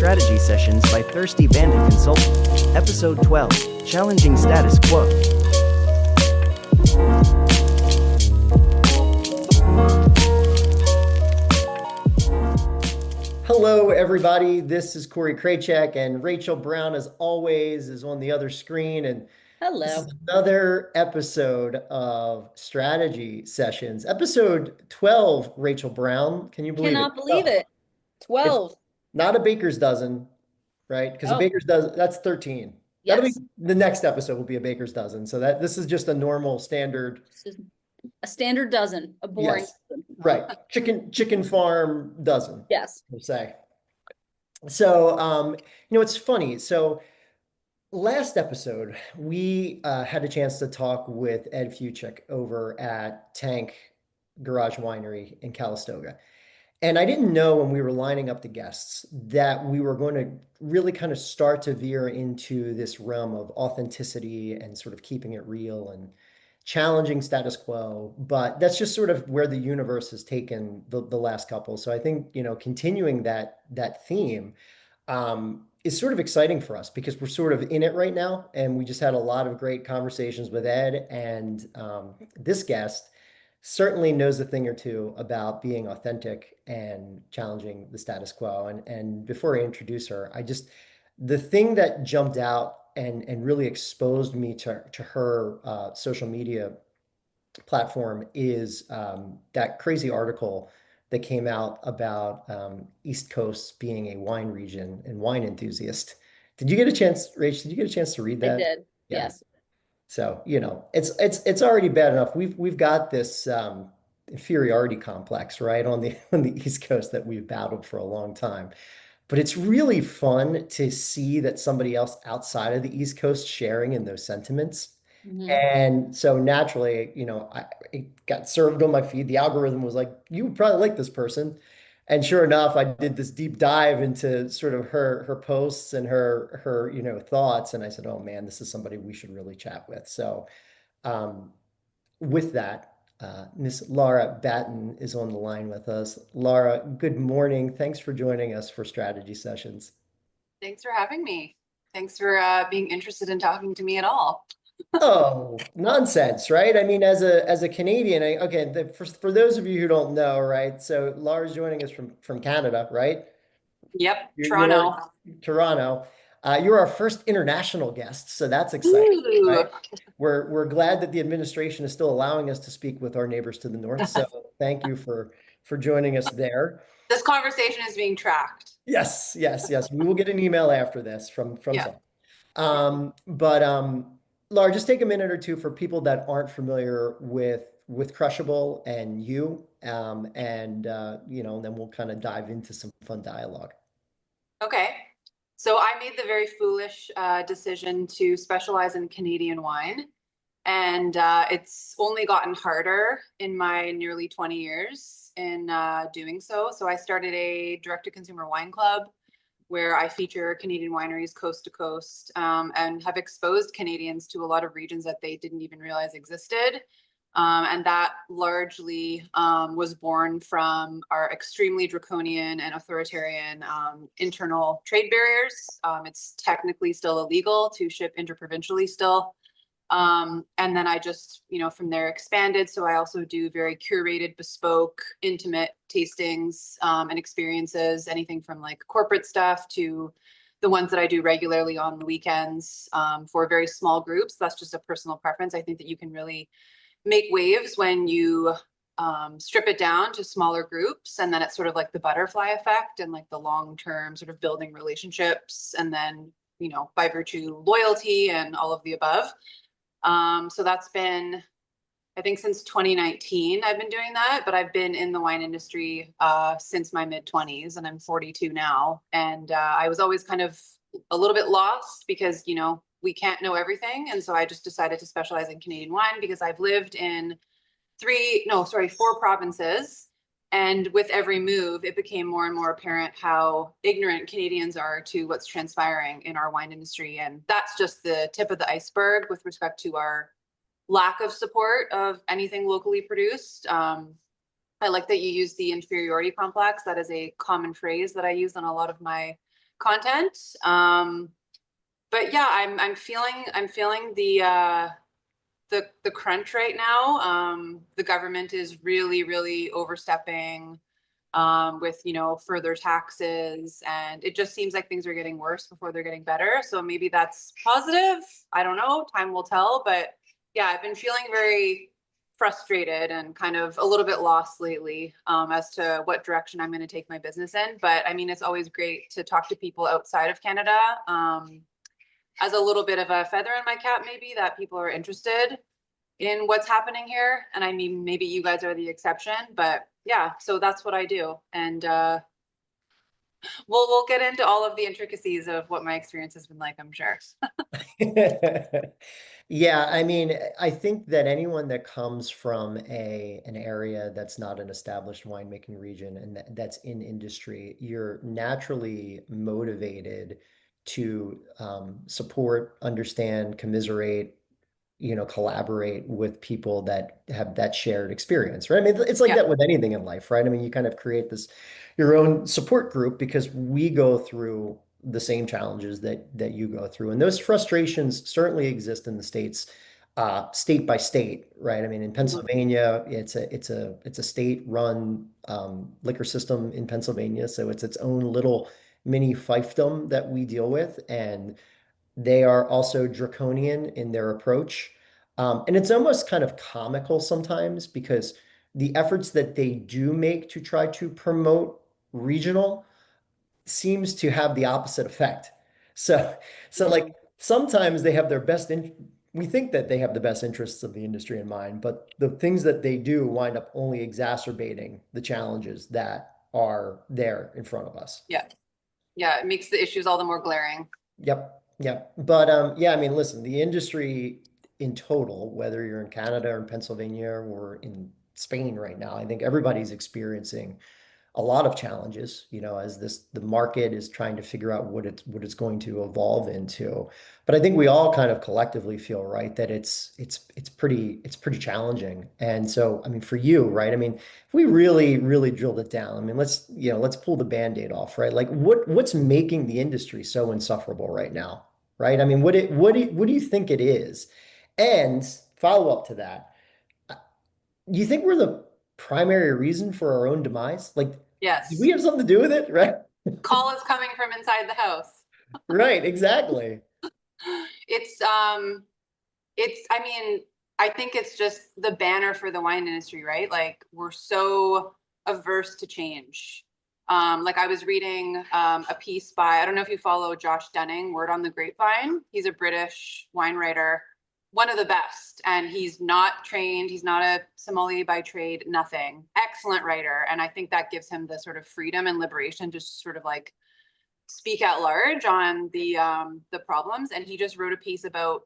Strategy Sessions by Thirsty Bandit Consulting. Episode 12, Challenging Status Quo. Hello, everybody. This is Corey Kraychek, and Rachel Brown, as always, is on the other screen. And this Hello. is another episode of Strategy Sessions, episode 12. Rachel Brown, can you believe it? Cannot believe 12. it. It's 12. not a baker's dozen, right? Because a Oh, baker's dozen, that's 13. That'll be yes. the next episode will be a baker's dozen. So that this is just a normal standard. This is a standard dozen, a boring Yes, dozen. right. Chicken farm dozen, Yes. we'll say. So, it's funny. So last episode, we had a chance to talk with Ed Fuchik over at Tank Garage Winery in Calistoga. And I didn't know when we were lining up the guests that we were going to really kind of start to veer into this realm of authenticity and sort of keeping it real and challenging status quo. But that's just sort of where the universe has taken the last couple. So I think, continuing that theme is sort of exciting for us because we're sort of in it right now. And we just had a lot of great conversations with Ed. And this guest certainly knows a thing or two about being authentic and challenging the status quo. And before I introduce her, the thing that jumped out and really exposed me to her social media platform is that crazy article that came out about East Coast being a wine region and wine enthusiast. Did you get a chance, Rach? Did you get a chance to read I that? did. Yeah. Yes. So, it's already bad enough. We've got this inferiority complex, right, on the on the East Coast that we've battled for a long time. But it's really fun to see that somebody else outside of the East Coast sharing in those sentiments. Mhm. And so naturally, it got served on my feed. The algorithm was like, you would probably like this person. And sure enough, I did this deep dive into sort of her posts and her thoughts. And I said, oh man, this is somebody we should really chat with. So um, with that, Miss Laura Batten is on the line with us. Laura, good morning. Thanks for joining us for Strategy Sessions. Thanks for having me. Thanks for being interested in talking to me at all. Oh, nonsense, right? I mean, as a Canadian, for those of you who don't know, right? So Laura's joining us from Canada, right? Yep, You're Toronto. Toronto. You're our first international guest, so that's exciting, Ooh. right? We're glad that the administration is still allowing us to speak with our neighbors to the north. So thank you for joining us there. This conversation is being tracked. Yes, yes, yes. We will get an email after this from Yeah. some. But Laura, just take a minute or two for people that aren't familiar with Crushable and you, and then we'll kind of dive into some fun dialogue. Okay. So I made the very foolish decision to specialize in Canadian wine. And it's only gotten harder in my nearly 20 years in doing so. So I started a direct-to-consumer wine club where I feature Canadian wineries coast to coast and have exposed Canadians to a lot of regions that they didn't even realize existed. And that largely was born from our extremely draconian and authoritarian internal trade barriers. It's technically still illegal to ship interprovincially still. And then I just, from there expanded. So I also do very curated, bespoke, intimate tastings and experiences, anything from like corporate stuff to the ones that I do regularly on the weekends for very small groups. That's just a personal preference. I think that you can really make waves when you strip it down to smaller groups. And then it's sort of like the butterfly effect and like the long-term sort of building relationships. And then, by virtue, loyalty and all of the above. So that's been, I think since 2019, I've been doing that, but I've been in the wine industry since my mid-20s and I'm 42 now. And I was always kind of a little bit lost because, we can't know everything. And so I just decided to specialize in Canadian wine because I've lived in 4 provinces. And with every move, it became more and more apparent how ignorant Canadians are to what's transpiring in our wine industry. And that's just the tip of the iceberg with respect to our lack of support of anything locally produced. I like that you use the inferiority complex. That is a common phrase that I use on a lot of my content. But yeah, I'm feeling the crunch right now. The government is really overstepping with, you know, further taxes, and it just seems like things are getting worse before they're getting better. So maybe that's positive. I don't know. Time will tell. But yeah, I've been feeling very frustrated and kind of a little bit lost lately as to what direction I'm going to take my business in. But I mean, it's always great to talk to people outside of Canada as a little bit of a feather in my cap, maybe, that people are interested in what's happening here. And I mean, maybe you guys are the exception, but yeah, so that's what I do. And we'll get into all of the intricacies of what my experience has been like, I'm sure. Yeah, I mean, I think that anyone that comes from an area that's not an established winemaking region and that's in industry, you're naturally motivated to support, understand, commiserate, you know, collaborate with people that have that shared experience, right? I mean, it's like that with anything in life, right? I mean, you kind of create this your own support group because we go through the same challenges that you go through, and those frustrations certainly exist in the states, state by state, right? I mean, in Pennsylvania, it's a state-run liquor system in Pennsylvania, so it's its own little mini fiefdom that we deal with, and they are also draconian in their approach. And it's almost kind of comical sometimes because the efforts that they do make to try to promote regional seems to have the opposite effect. So, so like sometimes they have their best we think that they have the best interests of the industry in mind, but the things that they do wind up only exacerbating the challenges that are there in front of us. Yeah. Yeah, it makes the issues all the more glaring. Yep. Yep. But yeah, I mean, listen, the industry in total, whether you're in Canada or in Pennsylvania or in Spain right now, I think everybody's experiencing a lot of challenges, you know, as the market is trying to figure out what it's going to evolve into. But I think we all kind of collectively feel, right, that it's pretty challenging. And so, I mean, for you, right, I mean, if we really drilled it down, I mean, let's pull the Band-Aid off, right? Like what's making the industry so insufferable right now, right? I mean, what do you think it is? And follow up to that, do you think we're the primary reason for our own demise? Like, do Yes. we have something to do with it? Right? Call is coming from inside the house. Right, exactly. It's I mean, I think it's just the banner for the wine industry, right? Like we're so averse to change. Like I was reading a piece by, I don't know if you follow Josh Dunning, Word on the Grapevine. He's a British wine writer, one of the best. And he's not trained. He's not a sommelier by trade, nothing. Excellent writer. And I think that gives him the sort of freedom and liberation to sort of like speak at large on the problems. And he just wrote a piece about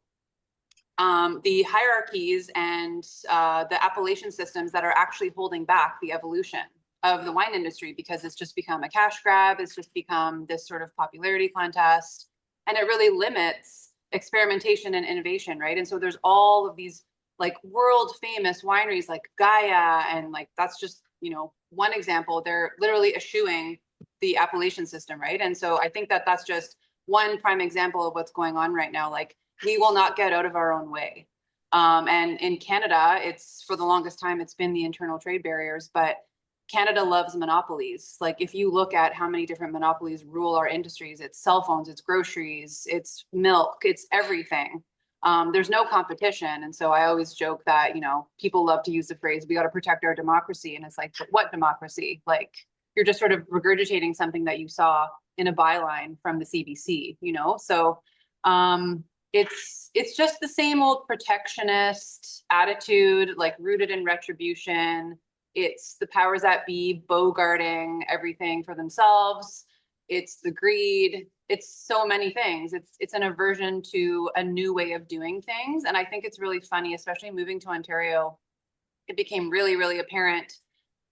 the hierarchies and the appellation systems that are actually holding back the evolution of the wine industry, because it's just become a cash grab. It's just become this sort of popularity contest, and it really limits experimentation and innovation, right? And so there's all of these like world famous wineries like Gaia, and like that's just, you know, one example. They're literally eschewing the appellation system, right? And so I think that that's just one prime example of what's going on right now. Like we will not get out of our own way. And in Canada, it's for the longest time, it's been the internal trade barriers, but Canada loves monopolies. Like if you look at how many different monopolies rule our industries, it's cell phones, it's groceries, it's milk, it's everything. There's no competition. And so I always joke that, you know, people love to use the phrase, we got to protect our democracy. And it's like, but what democracy? Like you're just sort of regurgitating something that you saw in a byline from the CBC, you know? So it's just the same old protectionist attitude, like rooted in retribution. It's the powers that be bogarting everything for themselves. It's the greed. It's so many things. It's an aversion to a new way of doing things. And I think it's really funny, especially moving to Ontario, it became really apparent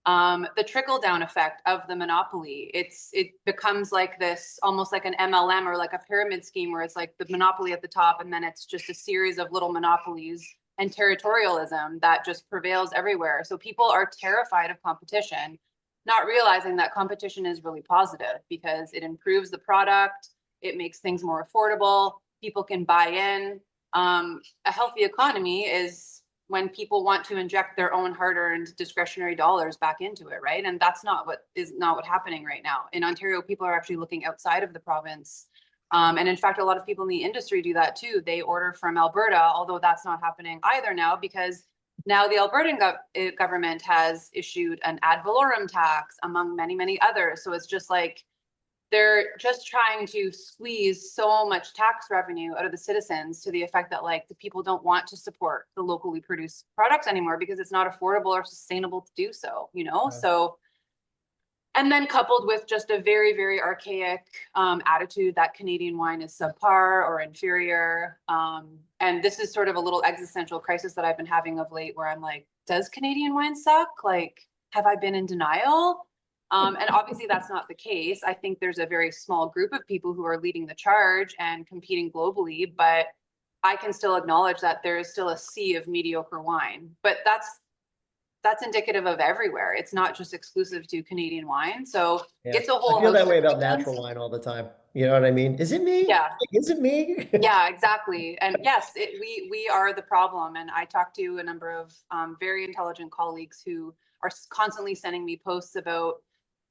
the trickle down effect of the monopoly. It becomes like this, almost like an MLM or like a pyramid scheme, where it's like the monopoly at the top, and then it's just a series of little monopolies and territorialism that just prevails everywhere. So people are terrified of competition. not realizing that competition is really positive because it improves the product, it makes things more affordable, people can buy in. A healthy economy is when people want to inject their own hard-earned discretionary dollars back into it, right? And that's not what's happening right now. In Ontario, people are actually looking outside of the province. And in fact, a lot of people in the industry do that too. They order from Alberta, although that's not happening either now because now the Albertan government has issued an ad valorem tax among many, many others. So it's just like, they're just trying to squeeze so much tax revenue out of the citizens to the effect that like the people don't want to support the locally produced products anymore because it's not affordable or sustainable to do so, you know? Yeah. So, and then coupled with just a very, very archaic attitude that Canadian wine is subpar or inferior. And this is sort of a little existential crisis that I've been having of late where I'm like, does Canadian wine suck? Like, have I been in denial? And obviously that's not the case. I think there's a very small group of people who are leading the charge and competing globally, but I can still acknowledge that there is still a sea of mediocre wine, but that's indicative of everywhere. It's not just exclusive to Canadian wine. So Yeah. it's a whole I feel that host way of about reasons. natural wine all the time. You know what I mean? Is it me? Yeah. Like, is it me? Yeah, exactly. And yes, we are the problem. And I talked to a number of very intelligent colleagues who are constantly sending me posts about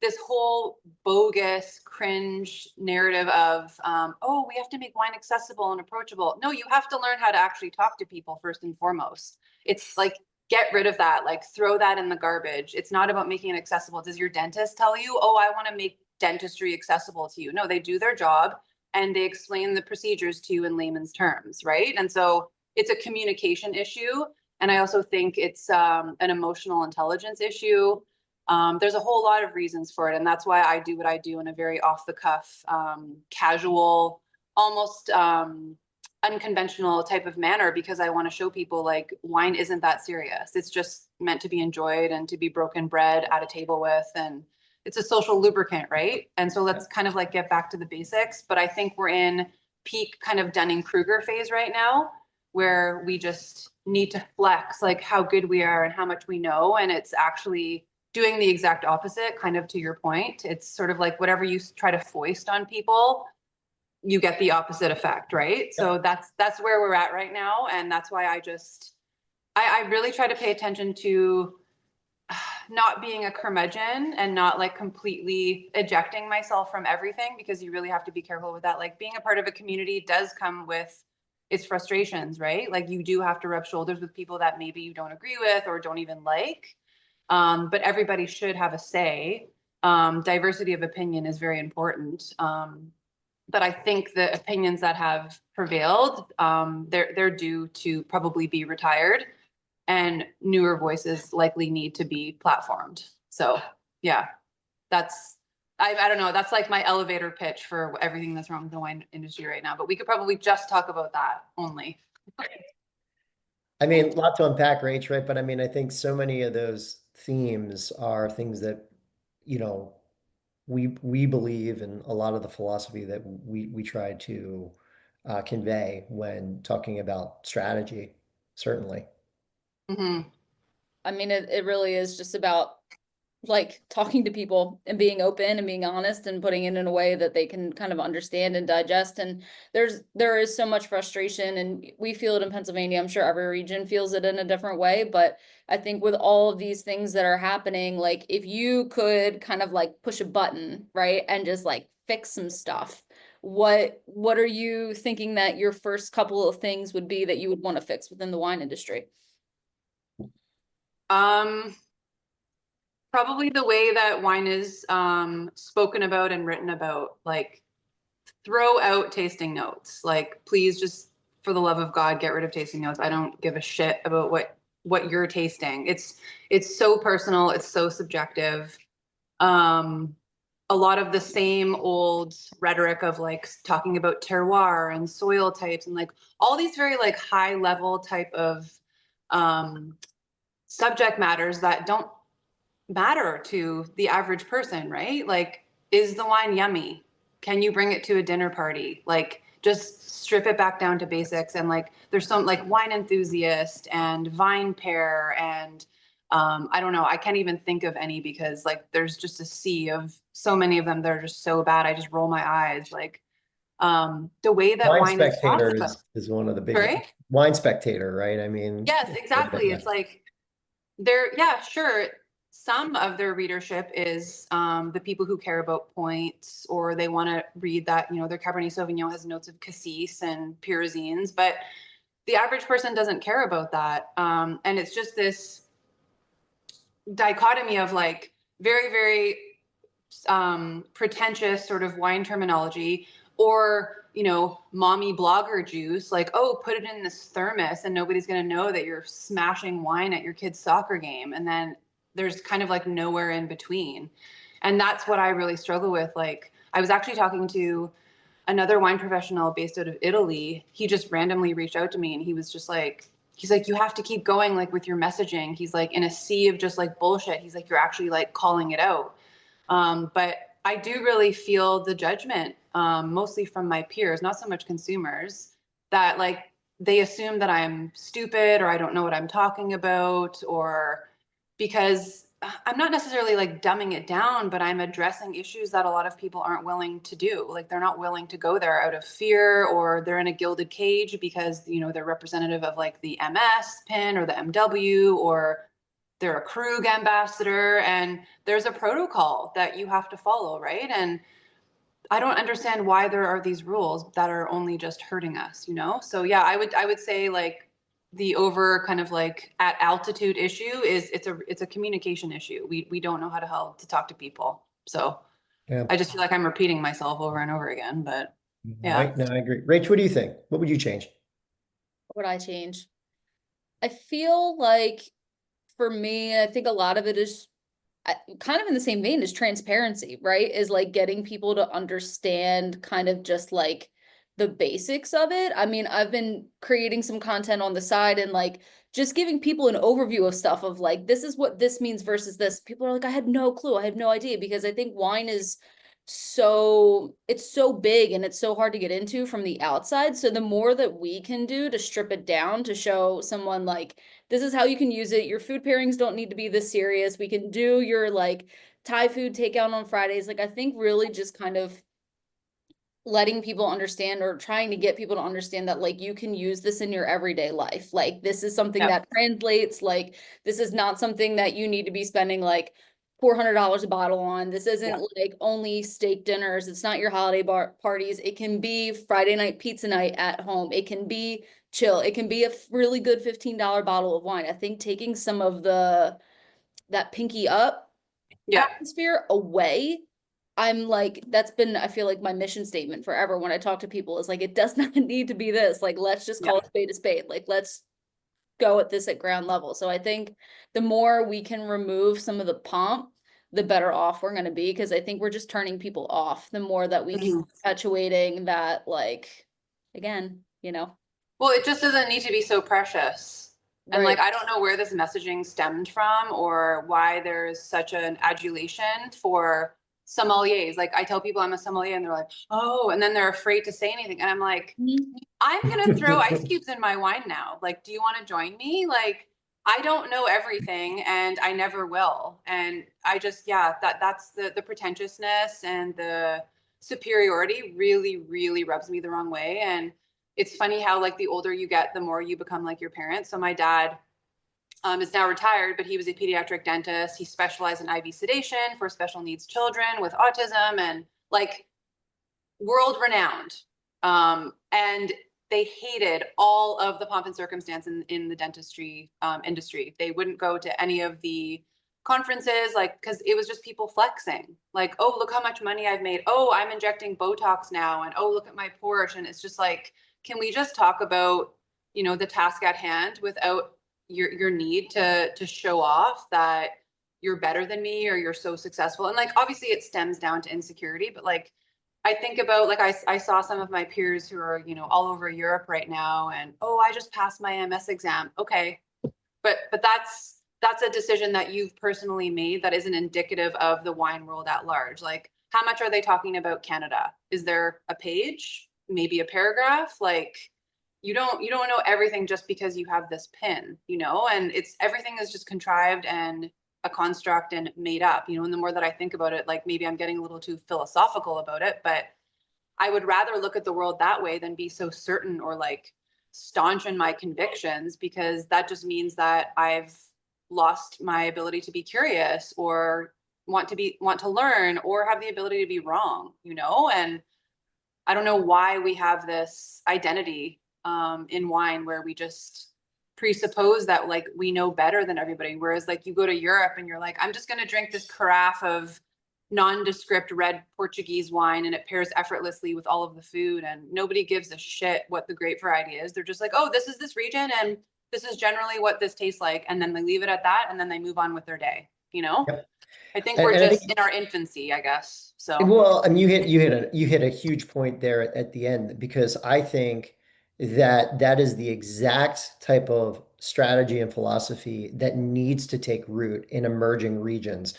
this whole bogus cringe narrative of, oh, we have to make wine accessible and approachable. No, you have to learn how to actually talk to people first and foremost. It's like, get rid of that, like throw that in the garbage. It's not about making it accessible. Does your dentist tell you, oh, I want to make dentistry accessible to you? No, they do their job and they explain the procedures to you in layman's terms, right? And so it's a communication issue. And I also think it's an emotional intelligence issue. There's a whole lot of reasons for it. And that's why I do what I do in a very off the cuff, casual, almost unconventional type of manner, because I want to show people like wine isn't that serious. It's just meant to be enjoyed and to be broken bread at a table with. And it's a social lubricant, right? And so let's kind of like get back to the basics. But I think we're in peak kind of Dunning-Kruger phase right now, where we just need to flex like how good we are and how much we know. And it's actually doing the exact opposite, kind of to your point. It's sort of like whatever you try to foist on people, you get the opposite effect, right? So that's where we're at right now. And that's why I really try to pay attention to not being a curmudgeon and not like completely ejecting myself from everything, because you really have to be careful with that. Like being a part of a community does come with its frustrations, right? Like you do have to rub shoulders with people that maybe you don't agree with or don't even like. But everybody should have a say. Diversity of opinion is very important. But I think the opinions that have prevailed, they're due to probably be retired, and newer voices likely need to be platformed. So yeah, I don't know. That's like my elevator pitch for everything that's wrong with the wine industry right now. But we could probably just talk about that only. I mean, a lot to unpack, Rach, right? But I mean, I think so many of those themes are things that, you know, we believe in, a lot of the philosophy that we try to convey when talking about strategy, certainly. Mm-hmm. I mean, it really is just about like talking to people and being open and being honest and putting it in a way that they can kind of understand and digest. And there is so much frustration, and we feel it in Pennsylvania. I'm sure every region feels it in a different way, but I think with all of these things that are happening, like if you could kind of like push a button, right, and just like fix some stuff, what are you thinking that your first couple of things would be that you would want to fix within the wine industry? Probably the way that wine is spoken about and written about. Like throw out tasting notes. Like please, just for the love of God, get rid of tasting notes. I don't give a shit about what you're tasting. It's so personal, it's so subjective. A lot of the same old rhetoric of like talking about terroir and soil types and like all these very like high level type of subject matters that don't matter to the average person, right? Like, is the wine yummy? Can you bring it to a dinner party? Like, just strip it back down to basics. And like, there's some like wine enthusiast and vine pair and I don't know. I can't even think of any because like there's just a sea of so many of them that are just so bad. I just roll my eyes. Like the way that Wine wine is talked Spectator about. is one of the big Sorry? Wine Spectator, right? I mean, Yes, exactly. It's like yeah, sure. Some of their readership is the people who care about points, or they want to read that, their Cabernet Sauvignon has notes of cassis and pyrazines, but the average person doesn't care about that. And it's just this dichotomy of like very, very pretentious sort of wine terminology, or mommy blogger juice, like, oh, put it in this thermos and nobody's going to know that you're smashing wine at your kid's soccer game. And then there's kind of like nowhere in between. And that's what I really struggle with. Like, I was actually talking to another wine professional based out of Italy. He just randomly reached out to me and he was just like, he's like, you have to keep going like with your messaging. He's like, in a sea of just like bullshit, he's like, you're actually like calling it out. But I do really feel the judgment, mostly from my peers, not so much consumers, that like they assume that I'm stupid or I don't know what I'm talking about, or because I'm not necessarily like dumbing it down, but I'm addressing issues that a lot of people aren't willing to do. Like they're not willing to go there out of fear, or they're in a gilded cage because, they're representative of like the MS pin or the MW, or they're a Krug ambassador, and there's a protocol that you have to follow, right? And I don't understand why there are these rules that are only just hurting us. So yeah, I would say like the over kind of like at altitude issue is it's a communication issue. We don't know how to talk to people. So yeah. I just feel like I'm repeating myself over and over again, but yeah. Right. No, I agree. Rach, what do you think? What would you change? What would I change? I feel like for me, I think a lot of it is kind of in the same vein as transparency, right? Is like getting people to understand kind of just like the basics of it. I mean, I've been creating some content on the side and like just giving people an overview of stuff of like, this is what this means versus this. People are like, I had no clue. I had no idea, because I think wine is it's so big and it's so hard to get into from the outside. So the more that we can do to strip it down, to show someone like, this is how you can use it. Your food pairings don't need to be this serious. We can do your like Thai food takeout on Fridays. Like, I think really just kind of letting people understand, or trying to get people to understand that like you can use this in your everyday life. Like this is something Yep. that translates. Like this is not something that you need to be spending like $400 a bottle on. This isn't like only steak dinners. It's not your holiday parties. It can be Friday night pizza night at home. It can be chill. It can be a really good $15 bottle of wine. I think taking some of that pinky up Yeah. atmosphere away, I'm like, that's been, I feel like my mission statement forever when I talk to people is like, it does not need to be this. Like, let's just call a spade a spade. Like, let's go at this at ground level. So I think the more we can remove some of the pomp, the better off we're going to be, because I think we're just turning people off the more that we keep perpetuating that, like, again, Well, it just doesn't need to be so precious. And like, I don't know where this messaging stemmed from, or why there's such an adulation for sommeliers. Like I tell people I'm a sommelier and they're like, oh, and then they're afraid to say anything. And I'm like, I'm going to throw ice cubes in my wine now. Like, do you want to join me? Like, I don't know everything and I never will. And I just, that's the pretentiousness and the superiority really, really rubs me the wrong way. And it's funny how like the older you get, the more you become like your parents. So my dad is now retired, but he was a pediatric dentist. He specialized in IV sedation for special needs children with autism, and like world renowned. And they hated all of the pomp and circumstance in the dentistry industry. They wouldn't go to any of the conferences, like, because it was just people flexing, like, oh, look how much money I've made. Oh, I'm injecting Botox now. And oh, look at my Porsche. And it's just like, can we just talk about, the task at hand without your need to show off that you're better than me or you're so successful? And like, obviously it stems down to insecurity, but like, I think about like, I saw some of my peers who are, all over Europe right now, and, oh, I just passed my MS exam. Okay. But that's a decision that you've personally made that isn't indicative of the wine world at large. Like, how much are they talking about Canada? Is there a page, maybe a paragraph? Like, you don't know everything just because you have this pin, you know, and it's everything is just contrived and a construct and made up, you know. And the more that I think about it, like maybe I'm getting a little too philosophical about it, but I would rather look at the world that way than be so certain or like staunch in my convictions, because that just means that I've lost my ability to be curious or want to learn or have the ability to be wrong, you know. And I don't know why we have this identity in wine where we just presuppose that like we know better than everybody. Whereas like you go to Europe and you're like, I'm just going to drink this carafe of nondescript red Portuguese wine and it pairs effortlessly with all of the food and nobody gives a shit what the grape variety is. They're just like, oh, this is this region and this is generally what this tastes like. And then they leave it at that and then they move on with their day, you know? Yep. I think And we're I think, just in our infancy, I guess. So well, I mean, you hit a huge point there at the end, because I think that that is the exact type of strategy and philosophy that needs to take root in emerging regions.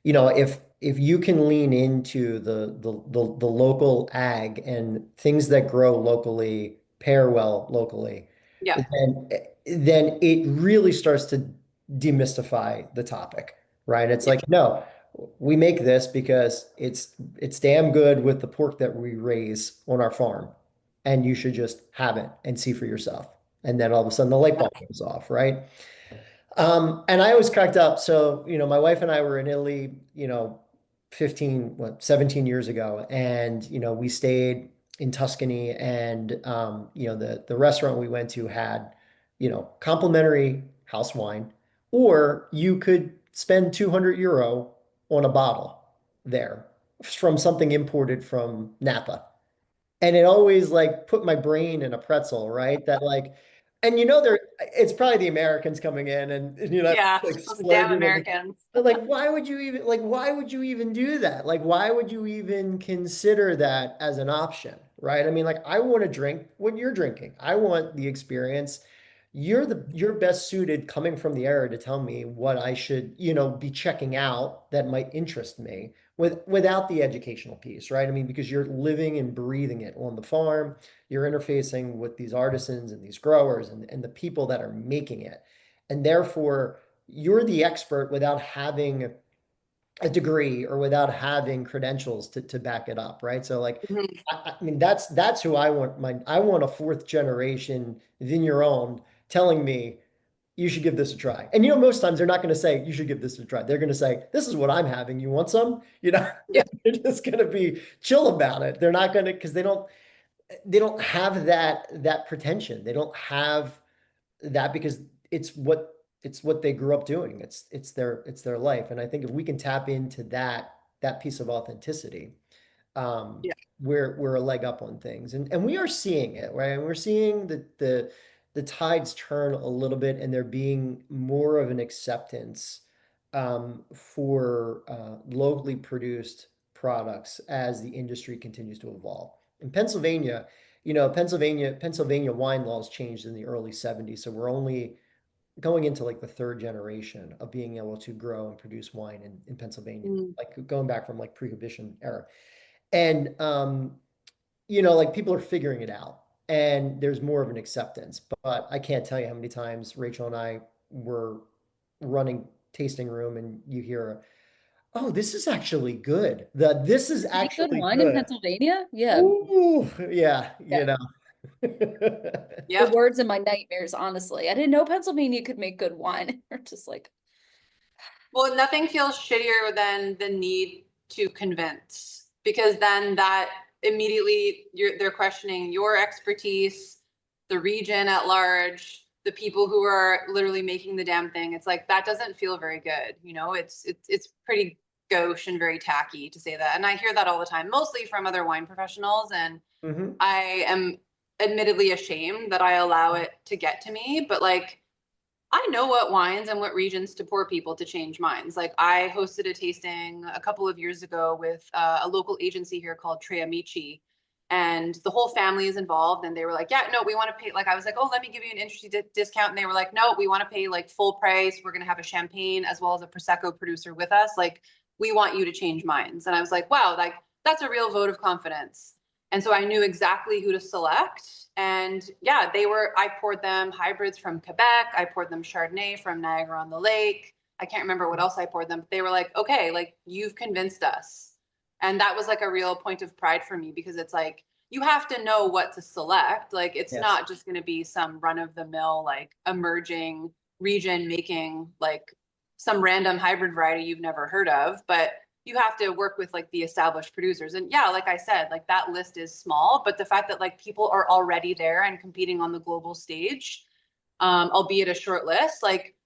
You know, if you can lean into the local ag and things that grow locally pair well locally, yeah. then it really starts to demystify the topic, right? It's Yeah. like, no, we make this because it's damn good with the pork that we raise on our farm, and you should just have it and see for yourself. And then all of a sudden the light bulb goes off, right? And I always cracked up. So, you know, my wife and I were in Italy, you know, 17 years ago. And, you know, we stayed in Tuscany, and, you know, the restaurant we went to had, you know, complimentary house wine, or you could spend 200 euro on a bottle there from something imported from Napa. And it always like put my brain in a pretzel, right? That like, and you know, it's probably the Americans coming in and you know, Yeah. like Those damn splurging on Americans. but like, why would you even do that? Like, why would you even consider that as an option, right? I mean, like, I want to drink what you're drinking. I want the experience. You're best suited coming from the area to tell me what I should, you know, be checking out that might interest me without the educational piece, right? I mean, because you're living and breathing it on the farm, you're interfacing with these artisans and these growers and the people that are making it. And therefore, you're the expert without having a degree or without having credentials to back it up, right? So like, Mhm. I mean, that's who I want. I want a fourth generation vigneron telling me you should give this a try. And you know, most times they're not going to say you should give this a try. They're going to say, this is what I'm having. You want some? You know, Yeah. they're just going to be chill about it. They're not going to, because they don't have that pretension. They don't have that because it's what it's what they grew up doing. It's their life. And I think if we can tap into that piece of authenticity, um, Yeah. we're a leg up on things, and we are seeing it, right? And we're seeing the tides turn a little bit, and there being more of an acceptance for locally produced products as the industry continues to evolve. In Pennsylvania, you know, Pennsylvania wine laws changed in the early 70s, so we're only going into like the third generation of being able to grow and produce wine in Pennsylvania, Mm. like going back from like Prohibition era. And you know, like people are figuring it out and there's more of an acceptance. But I can't tell you how many times Rachel and I were running tasting room and you hear, oh, this is actually good. This is Make good actually wine in good. Pennsylvania? Yeah. Ooh, yeah, Yeah. you know. The Yep. words in my nightmares, honestly. I didn't know Pennsylvania could make good wine. Or just like, Well, nothing feels shittier than the need to convince, because then that immediately they're questioning your expertise, the region at large, the people who are literally making the damn thing. It's like that doesn't feel very good, you know. It's pretty gauche and very tacky to say that, and I hear that all the time, mostly from other wine professionals, and Mhm. I am admittedly ashamed that I allow it to get to me, but like I know what wines and what regions to pour people to change minds. Like I hosted a tasting a couple of years ago with a local agency here called Tre Amici, and the whole family is involved. And they were like, "Yeah, no, we want to pay." Like I was like, "Oh, let me give you an industry discount," and they were like, "No, we want to pay like full price. We're going to have a champagne as well as a prosecco producer with us. Like we want you to change minds." And I was like, "Wow, like that's a real vote of confidence." And so I knew exactly who to select. And yeah, I poured them hybrids from Quebec. I poured them Chardonnay from Niagara on the Lake. I can't remember what else I poured them, but they were like, okay, like you've convinced us. And that was like a real point of pride for me, because it's like, you have to know what to select. Like, it's Yes. not just going to be some run of the mill, like emerging region making like some random hybrid variety you've never heard of, but you have to work with like the established producers. And yeah, like I said, like that list is small, but the fact that like people are already there and competing on the global stage, albeit a short list, like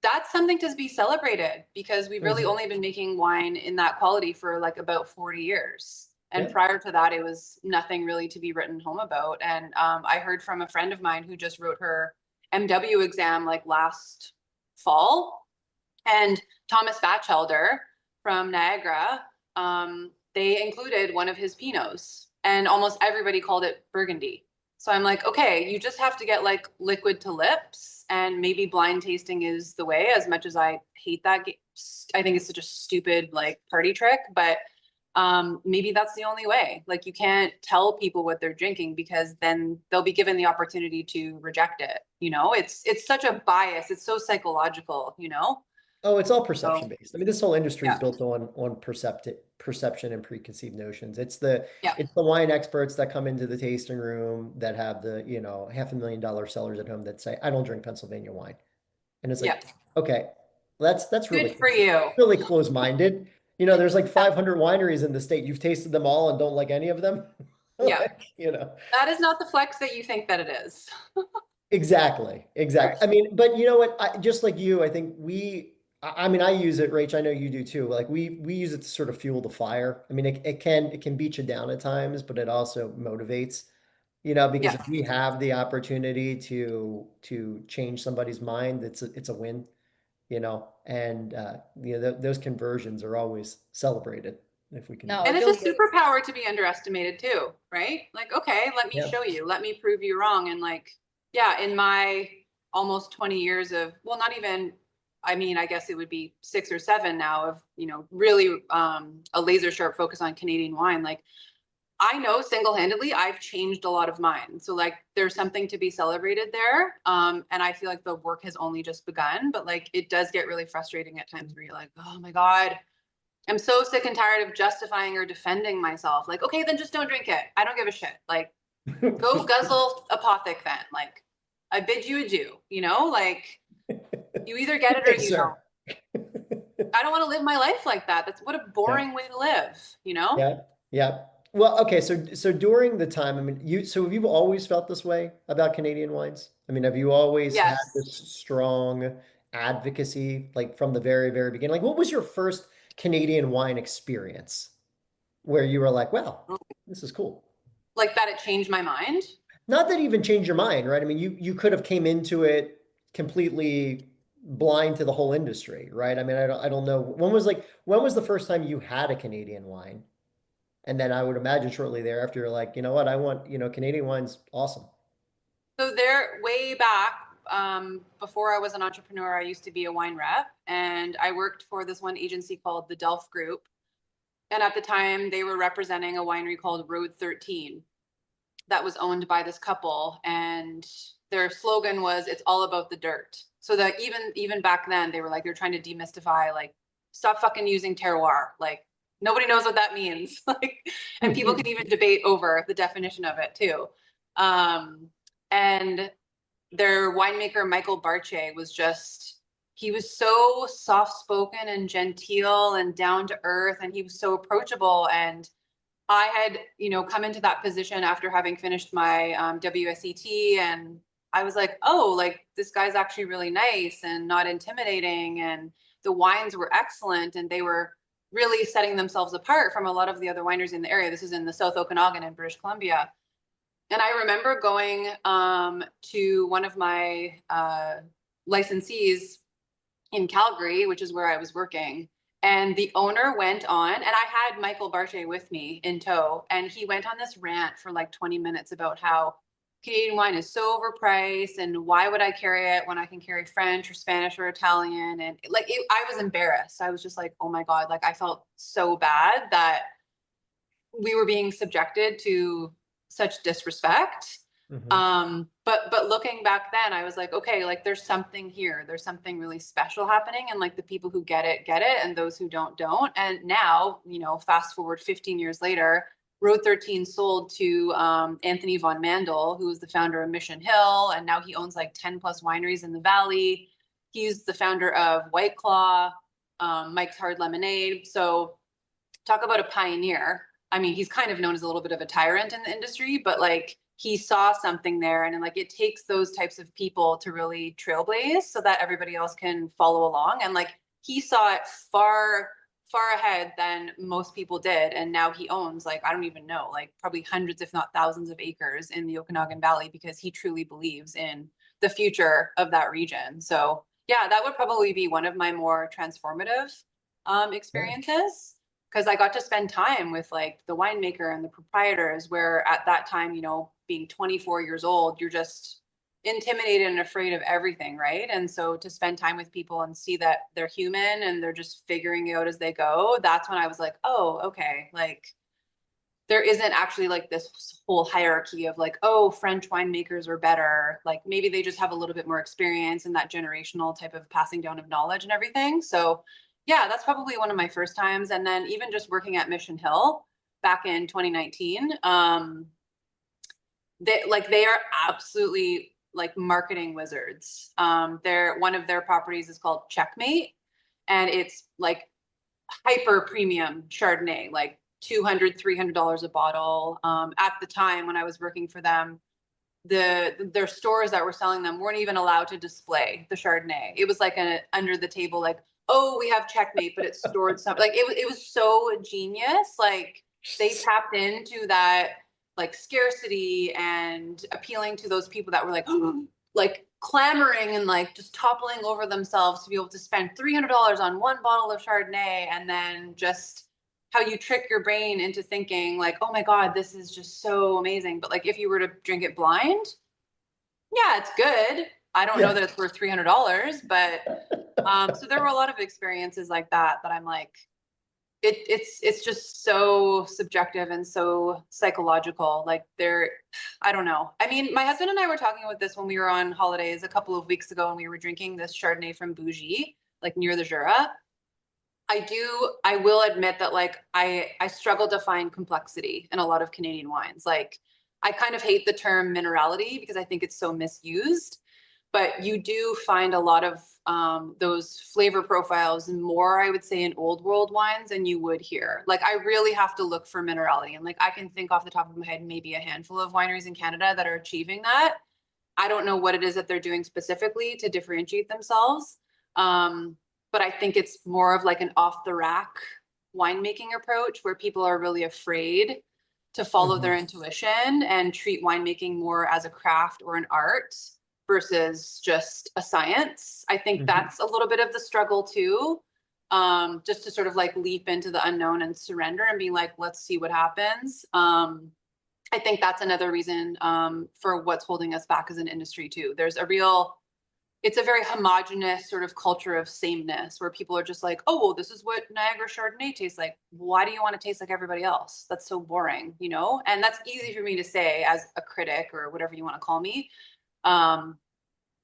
that's something to be celebrated, because we've really only been making wine in that quality for like about 40 years. And prior to that, it was nothing really to be written home about. And I heard from a friend of mine who just wrote her MW exam like last fall, and Thomas Batchelder from Niagara, they included one of his Pinots, and almost everybody called it Burgundy. So I'm like, okay, you just have to get like liquid to lips, and maybe blind tasting is the way, as much as I hate that. I think it's such a stupid like party trick, but maybe that's the only way. Like, you can't tell people what they're drinking, because then they'll be given the opportunity to reject it. You know, it's such a bias. It's so psychological, you know? Oh, it's all perception based. I mean, this whole industry is Yeah. built on perception and preconceived notions. It's Yeah. the wine experts that come into the tasting room that have the, you know, $500,000 sellers at home that say, I don't drink Pennsylvania wine. And it's Yeah. like, okay, that's really Good for you. really close-minded. You know, there's like 500 wineries in the state. You've tasted them all and don't like any of them. Yeah. Like, you know. That is not the flex that you think that it is. Exactly. Right. I mean, but you know what? Just like you, I think I mean, I use it, Rach. I know you do too. Like we use it to sort of fuel the fire. I mean, it can beat you down at times, but it also motivates, you know, because Yeah. if we have the opportunity to change somebody's mind, it's a win, you know, and you know, those conversions are always celebrated if we can do No, that. And it it's a feels good. superpower to be underestimated too, right? Like, okay, let me Yeah. show you, let me prove you wrong. And like, yeah, in my almost 20 years of, well, not even, I mean, I guess it would be 6 or 7 now of, you know, really a laser sharp focus on Canadian wine. Like, I know single-handedly I've changed a lot of mine. So like, there's something to be celebrated there. And I feel like the work has only just begun, but like, it does get really frustrating at times where you're like, oh my God, I'm so sick and tired of justifying or defending myself. Like, okay, then just don't drink it. I don't give a shit. Like, go guzzle apothic then. Like, I bid you adieu, you know? Like, you either get it or Thanks, you sir. don't. I don't want to live my life like that. That's what a boring way to live, you know? Yeah, yeah. Well, okay, so during the time, I mean, have you always felt this way about Canadian wines? I mean, have you always had Yes. this strong advocacy, like from the very, very beginning? Like, what was your first Canadian wine experience where you were like, "Wow, this is cool"? Like that it changed my mind. Not that even changed your mind, right? I mean, you could have came into it completely blind to the whole industry, right? I mean, I don't know. When was the first time you had a Canadian wine? And then I would imagine shortly thereafter, you're like, you know what, I want, you know, Canadian wine's awesome. So there, way back, before I was an entrepreneur, I used to be a wine rep, and I worked for this one agency called the Delft Group. And at the time, they were representing a winery called Road 13 that was owned by this couple. And their slogan was, "It's all about the dirt." So that even back then, they were like, they're trying to demystify, like, stop fucking using terroir. Like, nobody knows what that means. Like, and people can even debate over the definition of it too. And their winemaker, Michael Barche, was just, he was so soft-spoken and genteel and down to earth, and he was so approachable. And I had, you know, come into that position after having finished my WSET, and I was like, oh, like this guy's actually really nice and not intimidating, and the wines were excellent, and they were really setting themselves apart from a lot of the other wineries in the area. This is in the South Okanagan in British Columbia. And I remember going to one of my licensees in Calgary, which is where I was working. And the owner went on, and I had Michael Barche with me in tow, and he went on this rant for like 20 minutes about how Canadian wine is so overpriced, and why would I carry it when I can carry French or Spanish or Italian? And like, I was embarrassed. I was just like, oh my God, like I felt so bad that we were being subjected to such disrespect. But looking back then, I was like, okay, like there's something here. There's something really special happening. And like the people who get it, and those who don't. And now, you know, fast forward 15 years later, Road 13 sold to Anthony von Mandel, who was the founder of Mission Hill. And now he owns like 10 plus wineries in the Valley. He's the founder of White Claw, Mike's Hard Lemonade. So talk about a pioneer. I mean, he's kind of known as a little bit of a tyrant in the industry, but like he saw something there, and like it takes those types of people to really trailblaze so that everybody else can follow along. And like he saw it far ahead than most people did, and now he owns, like, I don't even know, like probably hundreds if not thousands of acres in the Okanagan Valley because he truly believes in the future of that region. So yeah, that would probably be one of my more transformative experiences, because I got to spend time with like the winemaker and the proprietors, where at that time, you know, being 24 years old, you're just intimidated and afraid of everything, right? And so to spend time with people and see that they're human and they're just figuring it out as they go, that's when I was like, oh, okay, like there isn't actually like this whole hierarchy of like, oh, French winemakers are better. Like maybe they just have a little bit more experience in that generational type of passing down of knowledge and everything. So yeah, that's probably one of my first times. And then even just working at Mission Hill back in 2019, they are absolutely like marketing wizards. One of their properties is called Checkmate, and it's like hyper premium Chardonnay, like $200-$300 a bottle. At the time when I was working for them, their stores that were selling them weren't even allowed to display the Chardonnay. It was like an under the table, like, oh, we have Checkmate, but it's stored something. Like it was so genius. Like they tapped into that like scarcity and appealing to those people that were like, like clamoring and like just toppling over themselves to be able to spend $300 on one bottle of Chardonnay, and then just how you trick your brain into thinking like, oh my God, this is just so amazing. But like if you were to drink it blind, yeah, it's good. I don't know that it's worth $300, but so there were a lot of experiences like that I'm like, it's just so subjective and so psychological. Like I don't know. I mean, my husband and I were talking about this when we were on holidays a couple of weeks ago, and we were drinking this Chardonnay from Bougie, like near the Jura. I will admit that like I struggle to find complexity in a lot of Canadian wines. Like I kind of hate the term minerality because I think it's so misused, but you do find a lot of those flavor profiles more, I would say, in old world wines than you would here. Like I really have to look for minerality, and like I can think off the top of my head maybe a handful of wineries in Canada that are achieving that. I don't know what it is that they're doing specifically to differentiate themselves. But I think it's more of like an off the rack winemaking approach where people are really afraid to follow their intuition and treat winemaking more as a craft or an art versus just a science. I think that's a little bit of the struggle too. Just to sort of like leap into the unknown and surrender and be like, let's see what happens. I think that's another reason for what's holding us back as an industry too. It's a very homogenous sort of culture of sameness where people are just like, oh, well, this is what Niagara Chardonnay tastes like. Why do you want to taste like everybody else? That's so boring, you know? And that's easy for me to say as a critic or whatever you want to call me.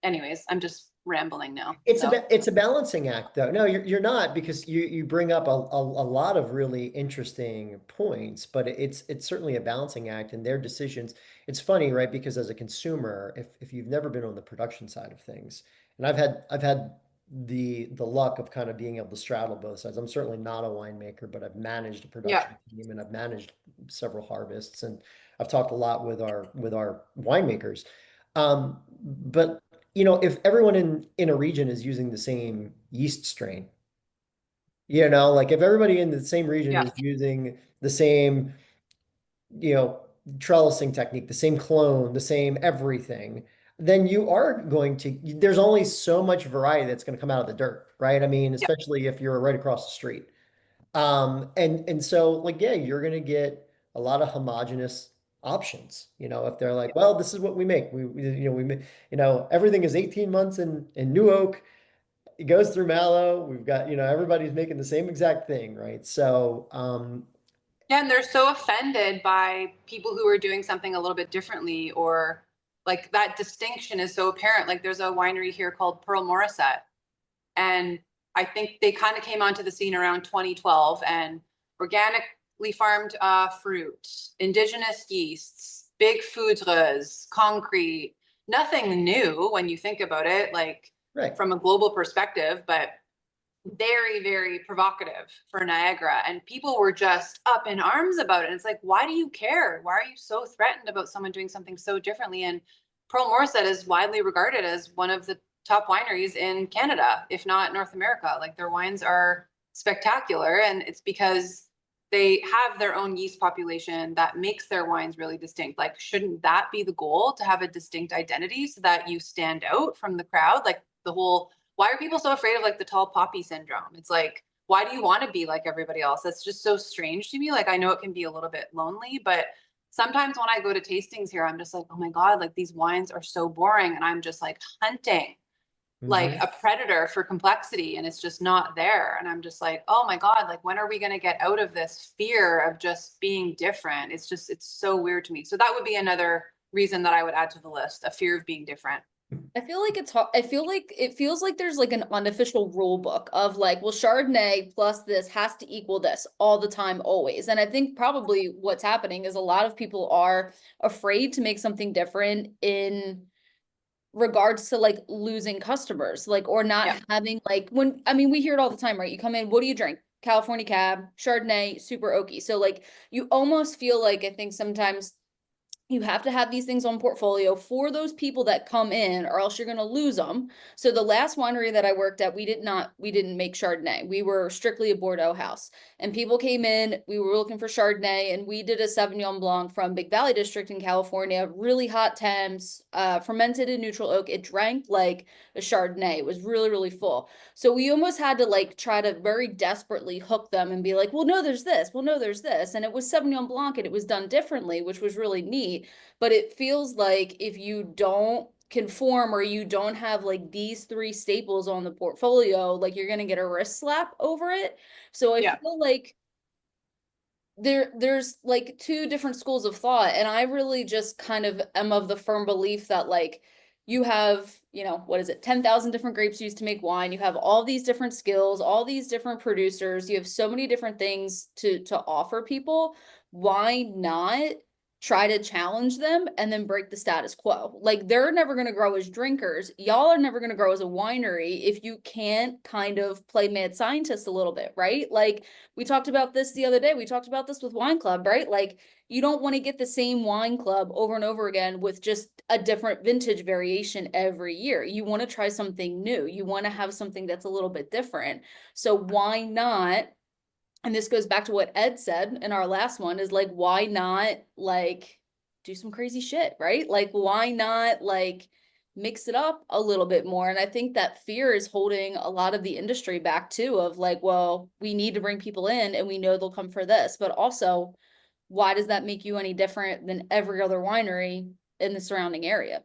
Anyways, I'm just rambling now. It's a balancing act though. No, you're not, because you bring up a lot of really interesting points, but it's certainly a balancing act, and their decisions. It's funny, right? Because as a consumer, if you've never been on the production side of things, and I've had the luck of kind of being able to straddle both sides. I'm certainly not a winemaker, but I've managed a production team and I've managed several harvests, and I've talked a lot with our winemakers. But you know, if everyone in a region is using the same yeast strain, you know, like if everybody in the same region is using the same, you know, trellising technique, the same clone, the same everything, then you are going to, there's only so much variety that's going to come out of the dirt, right? I mean, especially if you're right across the street. And so like, yeah, you're going to get a lot of homogenous options, you know, if they're like, well, this is what we make. Everything is 18 months in New Oak. It goes through Mallow. We've got, you know, everybody's making the same exact thing, right? So, Yeah, and they're so offended by people who are doing something a little bit differently, or like that distinction is so apparent. Like there's a winery here called Pearl Morissette, and I think they kind of came onto the scene around 2012, and organically farmed fruit, indigenous yeasts, big foudres, concrete, nothing new when you think about it, like Right. from a global perspective, but very, very provocative for Niagara. And people were just up in arms about it. And it's like, why do you care? Why are you so threatened about someone doing something so differently? And Pearl Morissette is widely regarded as one of the top wineries in Canada, if not North America. Like their wines are spectacular. And it's because they have their own yeast population that makes their wines really distinct. Like, shouldn't that be the goal, to have a distinct identity so that you stand out from the crowd? Like the whole, why are people so afraid of like the tall poppy syndrome? It's like, why do you want to be like everybody else? That's just so strange to me. Like, I know it can be a little bit lonely, but sometimes when I go to tastings here, I'm just like, oh my God, like these wines are so boring. And I'm just like hunting like a predator for complexity, and it's just not there. And I'm just like, oh my God, like when are we going to get out of this fear of just being different? It's just, it's so weird to me. So that would be another reason that I would add to the list, a fear of being different. I feel like it's hard. I feel like it feels like there's like an unofficial rule book of like, well, Chardonnay plus this has to equal this all the time, always. And I think probably what's happening is a lot of people are afraid to make something different in regards to like losing customers, like, or not Yeah. having like, when, I mean, we hear it all the time, right? You come in, what do you drink? California Cab, Chardonnay, super oaky. So like, you almost feel like, I think sometimes you have to have these things on portfolio for those people that come in, or else you're going to lose them. So the last winery that I worked at, we didn't make Chardonnay. We were strictly a Bordeaux house, and people came in, we were looking for Chardonnay, and we did a Sauvignon Blanc from Big Valley District in California, really hot temps, fermented in neutral oak. It drank like a Chardonnay. It was really, really full. So we almost had to like try to very desperately hook them and be like, well, no, there's this. Well, no, there's this. And it was Sauvignon Blanc, and it was done differently, which was really neat. But it feels like if you don't conform, or you don't have like these three staples on the portfolio, like you're going to get a wrist slap over it. So I feel like there's like two different schools of thought, and I really just kind of am of the firm belief that like you have, you know, what is it, 10,000 different grapes used to make wine. You have all these different skills, all these different producers. You have so many different things to offer people. Why not try to challenge them and then break the status quo? Like, they're never going to grow as drinkers. Y'all are never going to grow as a winery if you can't kind of play mad scientist a little bit, right? Like, we talked about this the other day. We talked about this with Wine Club, right? Like, you don't want to get the same wine club over and over again with just a different vintage variation every year. You want to try something new. You want to have something that's a little bit different. So why not? And this goes back to what Ed said in our last one, is like, why not like do some crazy shit, right? Like, why not like mix it up a little bit more? And I think that fear is holding a lot of the industry back too, of like, well, we need to bring people in and we know they'll come for this, but also, why does that make you any different than every other winery in the surrounding area?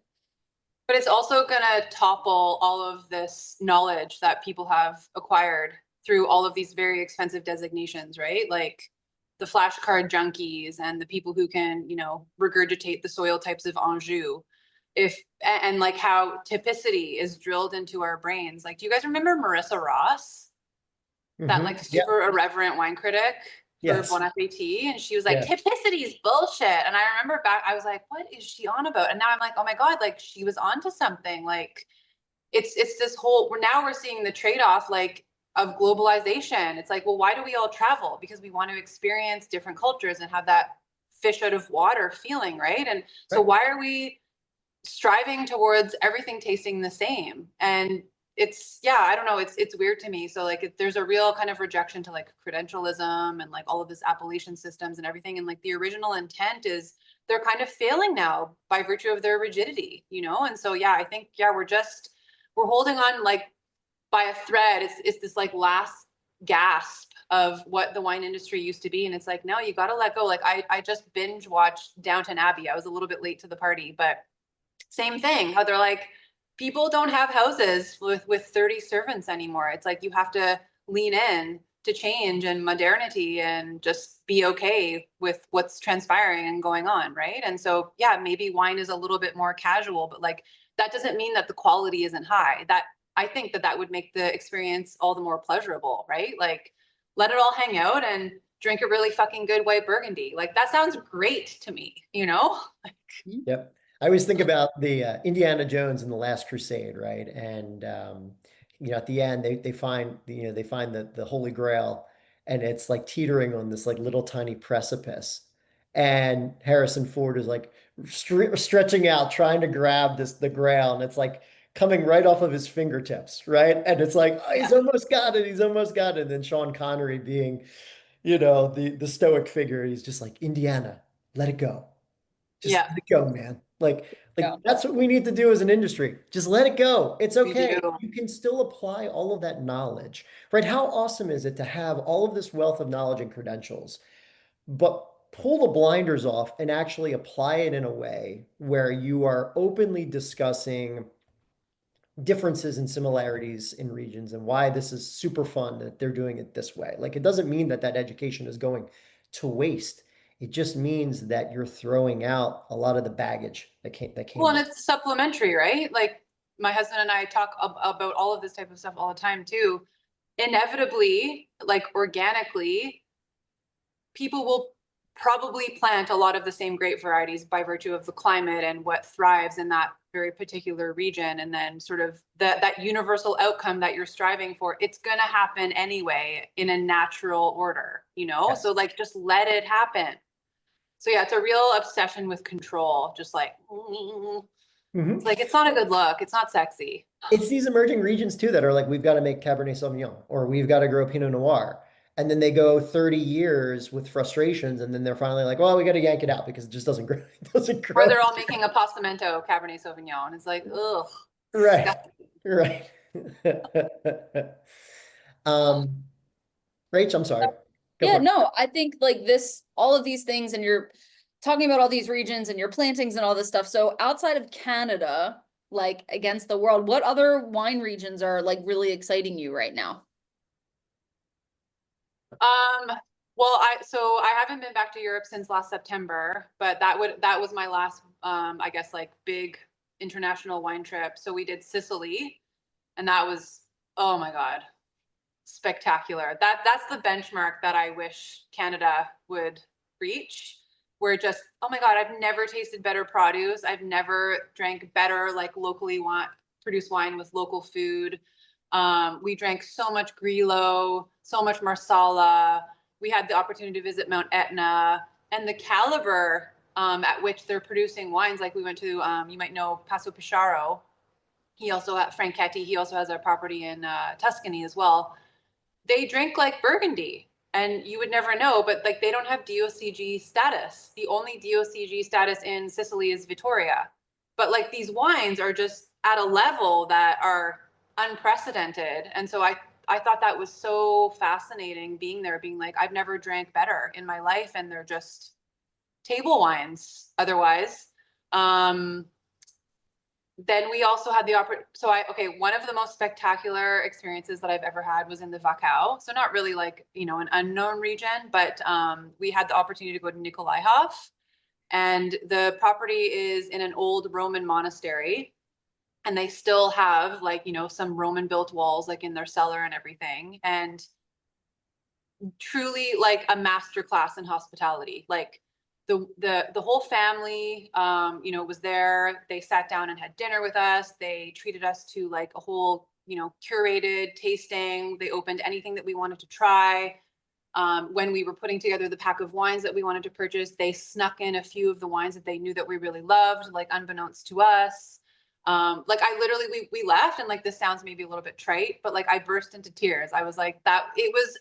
But it's also going to topple all of this knowledge that people have acquired through all of these very expensive designations, right? Like the flashcard junkies and the people who can, you know, regurgitate the soil types of Anjou. And like how typicity is drilled into our brains. Like, do you guys remember Marissa Ross? That like super irreverent wine critic for Bon Appetit, and she was like, typicity is bullshit. And I remember back, I was like, what is she on about? And now I'm like, oh my God, like she was onto something. Like it's this whole, we're seeing the trade-off like of globalization. It's like, well, why do we all travel? Because we want to experience different cultures and have that fish out of water feeling, right? And so why are we striving towards everything tasting the same? And it's, yeah, I don't know, it's weird to me. So like there's a real kind of rejection to like credentialism and like all of this appellation systems and everything, and like the original intent is they're kind of failing now by virtue of their rigidity, you know? And so yeah, I think we're holding on like by a thread. It's this like last gasp of what the wine industry used to be, and it's like, no, you got to let go. Like I just binge watched Downton Abbey. I was a little bit late to the party, but same thing, how they're like, people don't have houses with 30 servants anymore. It's like you have to lean in to change and modernity and just be okay with what's transpiring and going on, right? And so, yeah, maybe wine is a little bit more casual, but like that doesn't mean that the quality isn't high. That I think that that would make the experience all the more pleasurable, right? Like let it all hang out and drink a really fucking good white Burgundy. Like that sounds great to me, you know? Yep. I always think about the Indiana Jones and the Last Crusade, right? And at the end they find they find the Holy Grail, and it's like teetering on this like little tiny precipice. And Harrison Ford is like stretching out, trying to grab the Grail, and it's like coming right off of his fingertips, right? And it's like, oh, he's almost got it, he's almost got it. And then Sean Connery being, the stoic figure, he's just like, Indiana, let it go. Just Yeah, let it go, man. Like Yeah. that's what we need to do as an industry. Just let it go. It's we okay. do. You can still apply all of that knowledge, right? How awesome is it to have all of this wealth of knowledge and credentials, but pull the blinders off and actually apply it in a way where you are openly discussing differences and similarities in regions and why this is super fun that they're doing it this way. Like, it doesn't mean that that education is going to waste. It just means that you're throwing out a lot of the baggage that came Well, and with it. it's supplementary, right? Like my husband and I talk about all of this type of stuff all the time too. Inevitably, like organically, people will probably plant a lot of the same grape varieties by virtue of the climate and what thrives in that very particular region. And then sort of that universal outcome that you're striving for, it's going to happen anyway in a natural order, Yes. So like, just let it happen. So yeah, it's a real obsession with control. Just like, Mhm. it's like, it's not a good look. It's not sexy. It's these emerging regions too that are like, we've got to make Cabernet Sauvignon or we've got to grow Pinot Noir. And then they go 30 years with frustrations, and then they're finally like, well, we got to yank it out because it just doesn't grow. It doesn't grow. Or they're all making a Passamento Cabernet Sauvignon. It's like, ugh. Right. Right. um, Rach, I'm sorry. Go Yeah, for it. no, I think like all of these things, and you're talking about all these regions and your plantings and all this stuff. So outside of Canada, like against the world, what other wine regions are like really exciting you right now? Well, I haven't been back to Europe since last September, but that was my last I guess like big international wine trip. So we did Sicily, and that was, oh my God, spectacular. That's the benchmark that I wish Canada would reach. Where just, oh my God, I've never tasted better produce. I've never drank better like locally produced wine with local food. We drank so much Grillo, so much Marsala. We had the opportunity to visit Mount Etna, and the caliber at which they're producing wines. Like we went to, you might know Passo Pesaro. He also had Franchetti. He also has a property in Tuscany as well. They drink like Burgundy, and you would never know, but like they don't have DOCG status. The only DOCG status in Sicily is Vittoria. But like these wines are just at a level that are unprecedented. And so I thought that was so fascinating being there, being like, I've never drank better in my life, and they're just table wines otherwise. Then we also had the opportunity. One of the most spectacular experiences that I've ever had was in the Wachau. So not really like, an unknown region, but we had the opportunity to go to Nikolaihof, and the property is in an old Roman monastery, and they still have like, some Roman built walls like in their cellar and everything. And truly like a masterclass in hospitality. Like the whole family was there. They sat down and had dinner with us. They treated us to like a whole curated tasting. They opened anything that we wanted to try. When we were putting together the pack of wines that we wanted to purchase, they snuck in a few of the wines that they knew that we really loved, like unbeknownst to us. Like I literally, we left, and like, this sounds maybe a little bit trite, but like I burst into tears. I was like, it was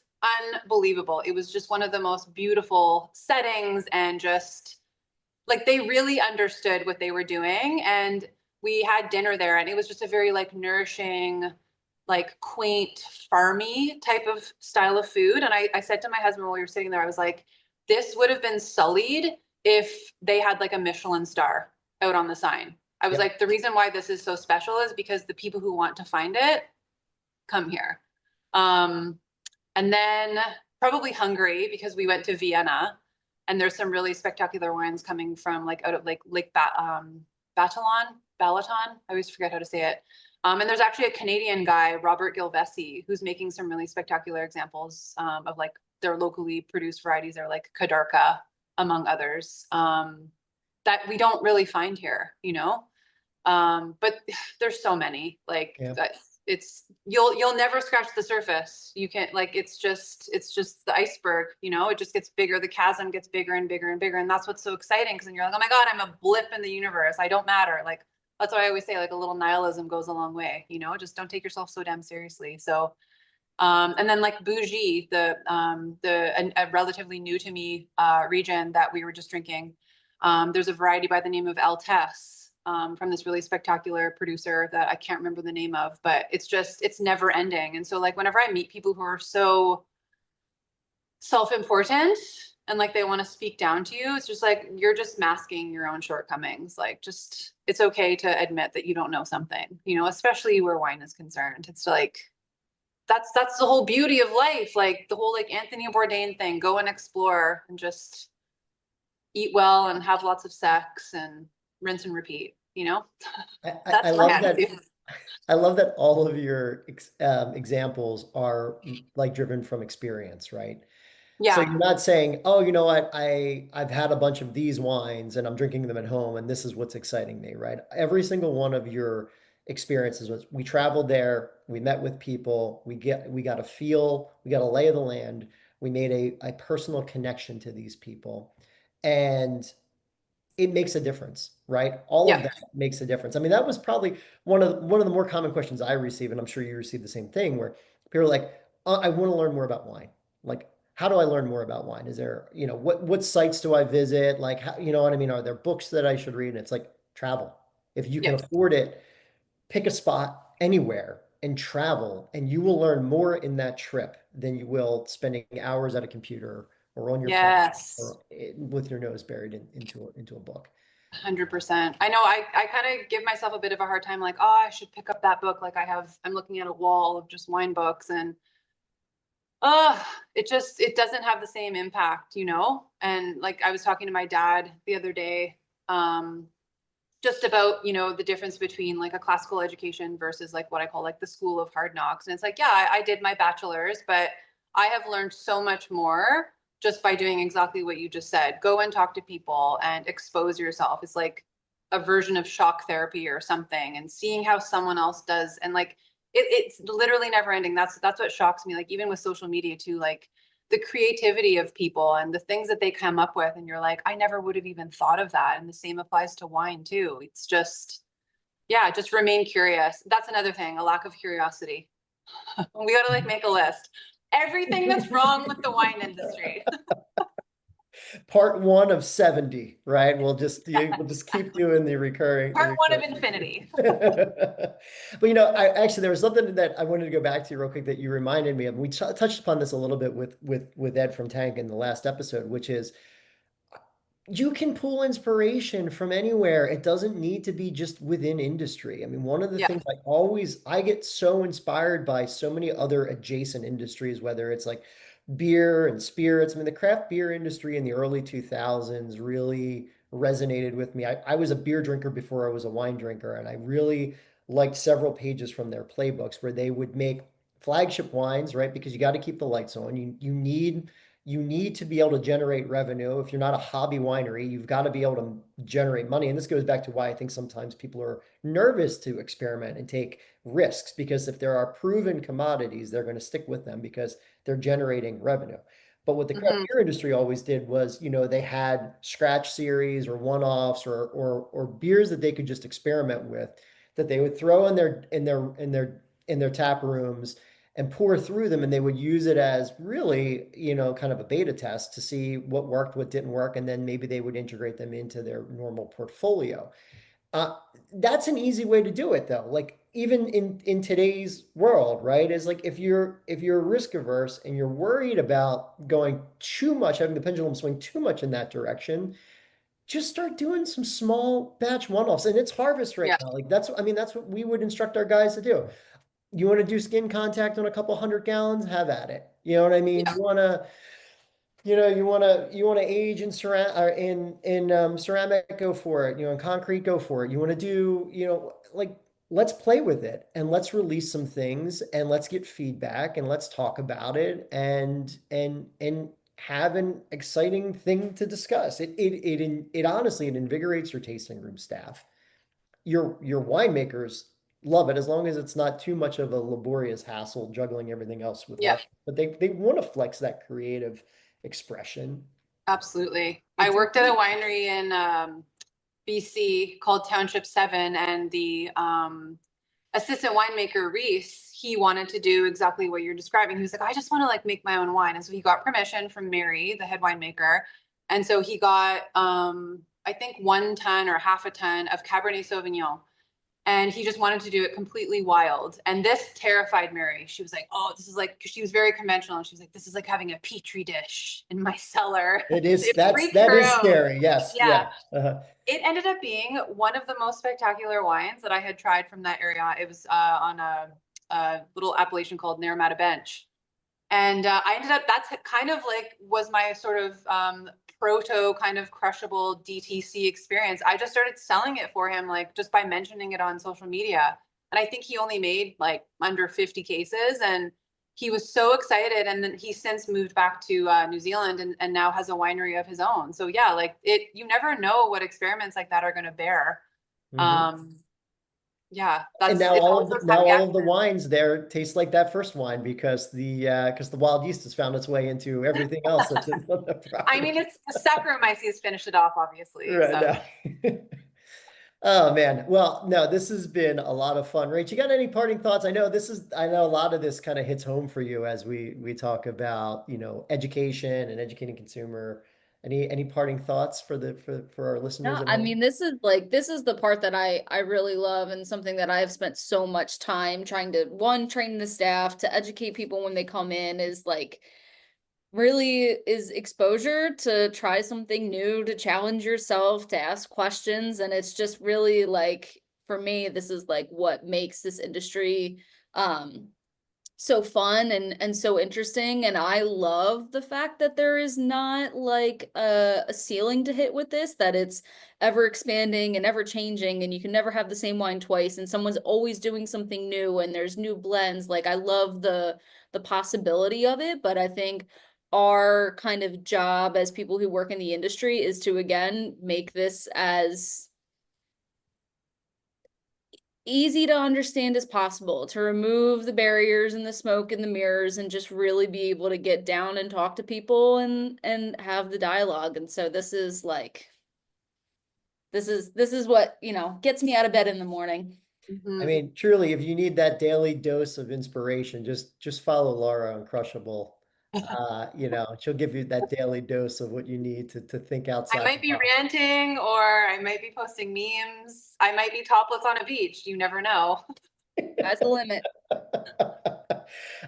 unbelievable. It was just one of the most beautiful settings, and just like they really understood what they were doing. And we had dinner there, and it was just a very like nourishing, like quaint, farmy type of style of food. And I said to my husband while we were sitting there, I was like, this would have been sullied if they had like a Michelin star out on the sign. I was like, the reason why this is so special is because the people who want to find it come here. And then probably Hungary, because we went to Vienna, and there's some really spectacular wines coming from like out of like Balaton. I always forget how to say it. And there's actually a Canadian guy, Robert Gilvesi, who's making some really spectacular examples of like their locally produced varieties. They're like Kadarka, among others, that we don't really find here, you know? But there's so many, like Yeah. it's you'll never scratch the surface. You can't, like, it's just the iceberg, you know. It just gets bigger, the chasm gets bigger and bigger and bigger, and that's what's so exciting, because then you're like, oh my God, I'm a blip in the universe, I don't matter. Like, that's what I always say, like a little nihilism goes a long way, you know. Just don't take yourself so damn seriously. So and then like Bougie, a relatively new to me region that we were just drinking. There's a variety by the name of Altesse, from this really spectacular producer that I can't remember the name of, but it's never ending. And so like whenever I meet people who are so self-important and like they want to speak down to you, it's just like, you're just masking your own shortcomings. Like, just, it's okay to admit that you don't know something, you know, especially where wine is concerned. It's like, that's the whole beauty of life. Like the whole like Anthony Bourdain thing, go and explore and just eat well and have lots of sex and rinse and repeat, you know. I That's my love that. attitude. I love that all of your examples are like driven from experience, right? So Yeah, you're not saying, oh, you know what, I've had a bunch of these wines and I'm drinking them at home and this is what's exciting me, right? Every single one of your experiences was, we traveled there, we met with people, we got a feel, we got a lay of the land, we made a personal connection to these people. And it makes a difference, right? All of yeah, that makes a difference. I mean, that was probably one of the more common questions I receive, and I'm sure you receive the same thing, where people are like, I want to learn more about wine. Like, how do I learn more about wine? Is there, what sites do I visit? Like, how, you know what I mean? Are there books that I should read? And it's like, travel. If you can yeah, afford it, pick a spot anywhere and travel, and you will learn more in that trip than you will spending hours at a computer or on your phone yes, or with your nose buried into a book. 100%. I know I kind of give myself a bit of a hard time, like, oh, I should pick up that book. Like I'm looking at a wall of just wine books, and it doesn't have the same impact, you know? And like I was talking to my dad the other day, um, just about, you know, the difference between like a classical education versus like what I call like the school of hard knocks. And it's like, yeah, I did my bachelor's, but I have learned so much more just by doing exactly what you just said. Go and talk to people and expose yourself. It's like a version of shock therapy or something, and seeing how someone else does. And like it's literally never ending. That's what shocks me. Like even with social media too, like the creativity of people and the things that they come up with, and you're like, I never would have even thought of that. And the same applies to wine too. It's just, yeah, just remain curious. That's another thing, a lack of curiosity. We got to like make a list, everything that's wrong with the wine industry. Part one of 70, right? We'll just keep doing the recurring. Part one of infinity. But there was something that I wanted to go back to real quick that you reminded me of. We touched upon this a little bit with Ed from Tank in the last episode, which is you can pull inspiration from anywhere. It doesn't need to be just within industry. I mean, one of the Yeah, things I get so inspired by so many other adjacent industries, whether it's like beer and spirits. I mean, the craft beer industry in the early 2000s really resonated with me. I was a beer drinker before I was a wine drinker, and I really liked several pages from their playbooks where they would make flagship wines, right? Because you got to keep the lights on. You need to be able to generate revenue. If you're not a hobby winery, you've got to be able to generate money. And this goes back to why I think sometimes people are nervous to experiment and take risks, because if there are proven commodities, they're going to stick with them because they're generating revenue. But what the craft hmm, beer industry always did was, they had scratch series or one-offs or beers that they could just experiment with, that they would throw in their tap rooms and pour through them, and they would use it as really, kind of a beta test to see what worked, what didn't work, and then maybe they would integrate them into their normal portfolio. Uh, that's an easy way to do it, though. Like even in today's world, right? Is like if you're risk averse and you're worried about going too much, having the pendulum swing too much in that direction, just start doing some small batch one-offs. And it's harvest right yeah, now. Like that's what we would instruct our guys to do. You want to do skin contact on a couple 100 gallons? Have at it. You know what I mean? Yeah. You want to, you want to age in ceramic, go for it. In concrete, go for it. You want to do, like, let's play with it and let's release some things and let's get feedback and let's talk about it and have an exciting thing to discuss. It honestly, it invigorates your tasting room staff. Your winemakers love it as long as it's not too much of a laborious hassle juggling everything else with Yeah. life. But they want to flex that creative expression. Absolutely. I It's worked at a winery in BC called Township 7, and the assistant winemaker, Reese, he wanted to do exactly what you're describing. He was like, I just want to like make my own wine. And so he got permission from Mary, the head winemaker. And so he got, I think 1 ton or half a ton of Cabernet Sauvignon. And he just wanted to do it completely wild. And this terrified Mary. She was like, oh, this is like, because she was very conventional. And she was like, this is like having a petri dish in my cellar. It is, It freaked that her is out. scary. Yes. Yeah. Uh-huh. It ended up being one of the most spectacular wines that I had tried from that area. It was on a little appellation called Naramata Bench. And I ended up, that's kind of like was my sort of proto kind of crushable DTC experience. I just started selling it for him, like just by mentioning it on social media. And I think he only made like under 50 cases. And he was so excited. And then he's since moved back to New Zealand and now has a winery of his own. So yeah, like you never know what experiments like that are going to bear. Mhm. Yeah, And that's now it's all always of the, those now happy all of the accidents. wines there taste like that first wine because the wild yeast has found its way into everything else that's in the I property mean, it's the Saccharomyces finished it off, obviously. right So now. Oh man. Well, no, this has been a lot of fun. Rach, you got any parting thoughts? I know a lot of this kind of hits home for you as we talk about, education and educating consumer. Any parting thoughts for for our listeners No, at I home? mean, this is the part that I really love and something that I've spent so much time trying to, one, train the staff to educate people when they come in is like really is exposure to try something new, to challenge yourself, to ask questions. And it's just really like, for me, this is like what makes this industry so fun and so interesting. And I love the fact that there is not like a ceiling to hit with this, that it's ever expanding and ever changing, and you can never have the same wine twice, and someone's always doing something new, and there's new blends. Like, I love the possibility of it, but I think our kind of job as people who work in the industry is to, again, make this as easy to understand as possible, to remove the barriers and the smoke and the mirrors, and just really be able to get down and talk to people and have the dialogue. And so this is like, this is what, gets me out of bed in the morning. I mhm. mean, truly, if you need that daily dose of inspiration, just follow Laura on Crushable. She'll give you that daily dose of what you need to think I outside might the be box. ranting or I might be posting memes. I might be topless on a beach. You never know. That's the limit.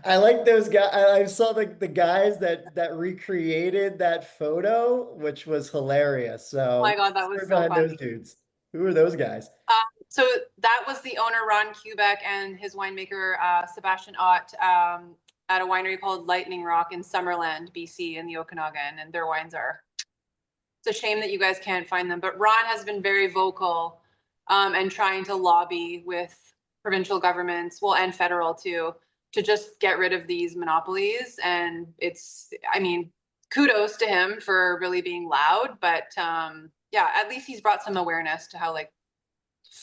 I like those guys. I saw the guys that recreated that photo, which was hilarious. Oh my So, God, that was story so behind those funny. dudes. Who are those guys? So that was the owner, Ron Kubek, and his winemaker, Sebastian Ott, at a winery called Lightning Rock in Summerland, BC, in the Okanagan. And their wines are, it's a shame that you guys can't find them. But Ron has been very vocal and trying to lobby with provincial governments, well, and federal too, to just get rid of these monopolies. And it's, I mean, kudos to him for really being loud. But yeah, at least he's brought some awareness to how like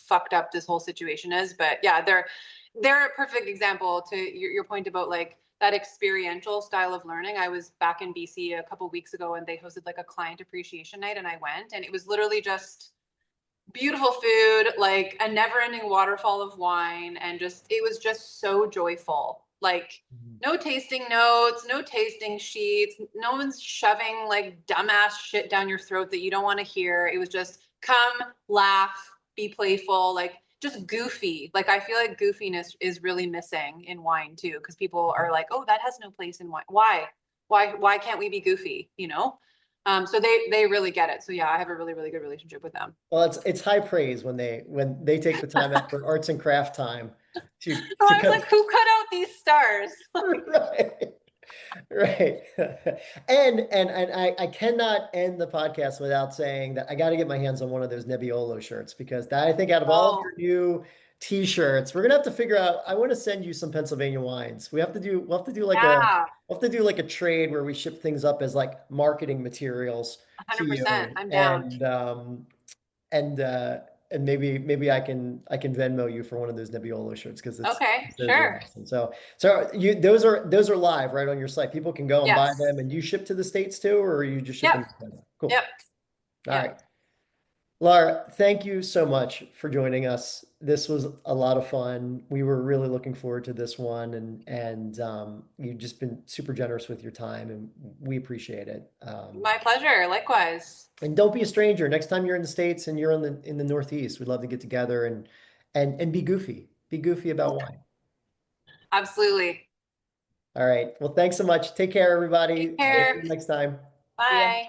fucked up this whole situation is. But yeah, they're a perfect example to your point about like that experiential style of learning. I was back in BC a couple weeks ago and they hosted like a client appreciation night, and I went, and it was literally just beautiful food, like a never-ending waterfall of wine, and just it was just so joyful. Like no tasting notes, no tasting sheets, no one's shoving like dumbass shit down your throat that you don't want to hear. It was just come, laugh, be playful, like just goofy. Like I feel like goofiness is really missing in wine too, because people are like, oh, that has no place in wine. Why can't we be goofy? So they really get it. So yeah, I have a really, really good relationship with them. Well, it's high praise when they take the time out for arts and craft time So I was like, who cut out these stars? Right. Right. And I cannot end the podcast without saying that I got to get my hands on one of those Nebbiolo shirts, because that, I think out of all of your new t-shirts, we're gonna have to figure out, I want to send you some Pennsylvania wines. We'll have to do like a trade where we ship things up as like marketing materials to you. 100%. I'm down. And and maybe I can Venmo you for one of those Nebbiolo shirts, because those are sure. awesome. So you those are live right on your site. People can go and buy Yes. them. And you ship to the States too, or are you just shipping to Canada? Cool. Yep. All right. Laura, thank you so much for joining us. This was a lot of fun. We were really looking forward to this one, and you've just been super generous with your time, and we appreciate it. My pleasure. Likewise. And don't be a stranger. Next time you're in the States and you're in the Northeast, we'd love to get together and be goofy. Be goofy about wine. Absolutely. All right. Well, thanks so much. Take care, everybody. Take care. See you next time. Bye.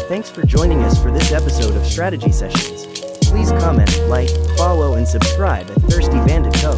Thanks for joining us for this episode of Strategy Sessions. Please comment, like, follow, and subscribe at Thirsty Bandit Co.